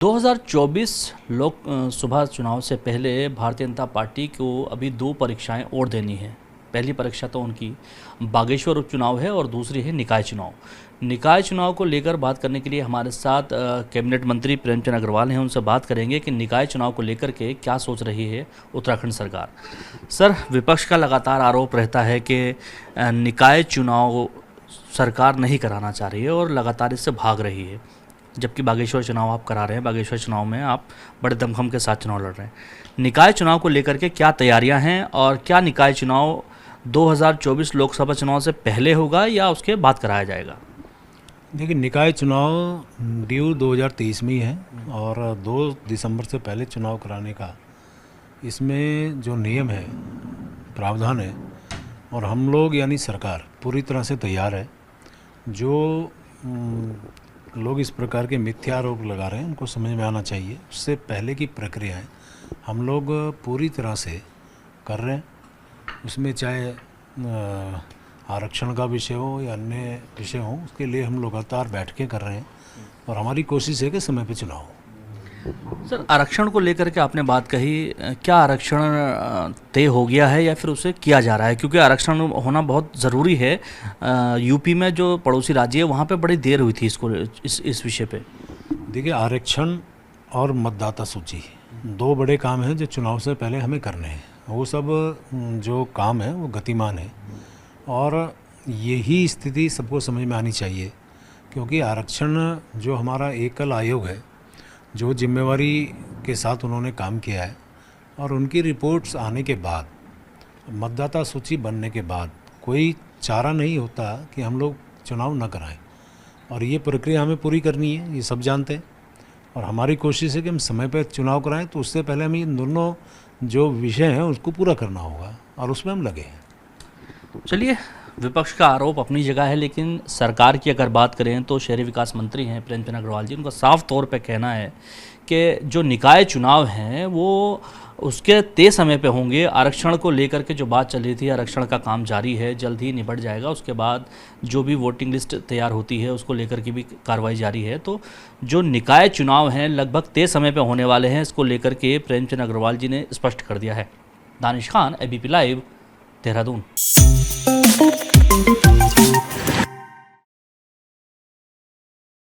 2024 लोकसभा चुनाव से पहले भारतीय जनता पार्टी को अभी दो परीक्षाएं और देनी है। पहली परीक्षा तो उनकी बागेश्वर उपचुनाव है और दूसरी है निकाय चुनाव। निकाय चुनाव को लेकर बात करने के लिए हमारे साथ कैबिनेट मंत्री प्रेमचंद अग्रवाल हैं। उनसे बात करेंगे कि निकाय चुनाव को लेकर के क्या सोच रही है उत्तराखंड सरकार। सर, विपक्ष का लगातार आरोप रहता है कि निकाय चुनाव सरकार नहीं कराना चाह रही है और लगातार इससे भाग रही है, जबकि बागेश्वर चुनाव आप करा रहे हैं। बागेश्वर चुनाव में आप बड़े दमखम के साथ चुनाव लड़ रहे हैं। निकाय चुनाव को लेकर के क्या तैयारियां हैं और क्या निकाय चुनाव 2024 लोकसभा चुनाव से पहले होगा या उसके बाद कराया जाएगा? देखिए, निकाय चुनाव ड्यू 2023 में ही है और 2 दिसंबर से पहले चुनाव कराने का इसमें जो नियम है, प्रावधान है, और हम लोग यानी सरकार पूरी तरह से तैयार है। जो लोग इस प्रकार के मिथ्या आरोप लगा रहे हैं उनको समझ में आना चाहिए। उससे पहले की प्रक्रियाएं हम लोग पूरी तरह से कर रहे हैं। उसमें चाहे आरक्षण का विषय हो या अन्य विषय हो, उसके लिए हम लगातार बैठकें कर रहे हैं और हमारी कोशिश है कि समय पे चुनाव हो। सर, आरक्षण को लेकर के आपने बात कही, क्या आरक्षण तय हो गया है या फिर उसे किया जा रहा है? क्योंकि आरक्षण होना बहुत ज़रूरी है। यूपी में जो पड़ोसी राज्य है वहाँ पे बड़ी देर हुई थी इस विषय पे। देखिए, आरक्षण और मतदाता सूची 2 बड़े काम हैं जो चुनाव से पहले हमें करने हैं। वो सब जो काम है वो गतिमान है और यही स्थिति सबको समझ में आनी चाहिए, क्योंकि आरक्षण जो हमारा एकल आयोग है, जो जिम्मेवारी के साथ उन्होंने काम किया है, और उनकी रिपोर्ट्स आने के बाद, मतदाता सूची बनने के बाद कोई चारा नहीं होता कि हम लोग चुनाव न कराएं। और ये प्रक्रिया हमें पूरी करनी है, ये सब जानते हैं। और हमारी कोशिश है कि हम समय पर चुनाव कराएं, तो उससे पहले हमें इन दोनों जो विषय हैं उसको पूरा करना होगा और उसमें हम लगे हैं। चलिए, विपक्ष का आरोप अपनी जगह है, लेकिन सरकार की अगर बात करें तो शहरी विकास मंत्री हैं प्रेमचंद अग्रवाल जी। उनका साफ तौर पे कहना है कि जो निकाय चुनाव हैं वो उसके तय समय पे होंगे। आरक्षण को लेकर के जो बात चल रही थी, आरक्षण का काम जारी है, जल्द ही निपट जाएगा। उसके बाद जो भी वोटिंग लिस्ट तैयार होती है उसको लेकर के भी कार्रवाई जारी है। तो जो निकाय चुनाव हैं लगभग तय समय पे होने वाले हैं, इसको लेकर के प्रेमचंद अग्रवाल जी ने स्पष्ट कर दिया है। Danish Khan, ABP live, Dehradun.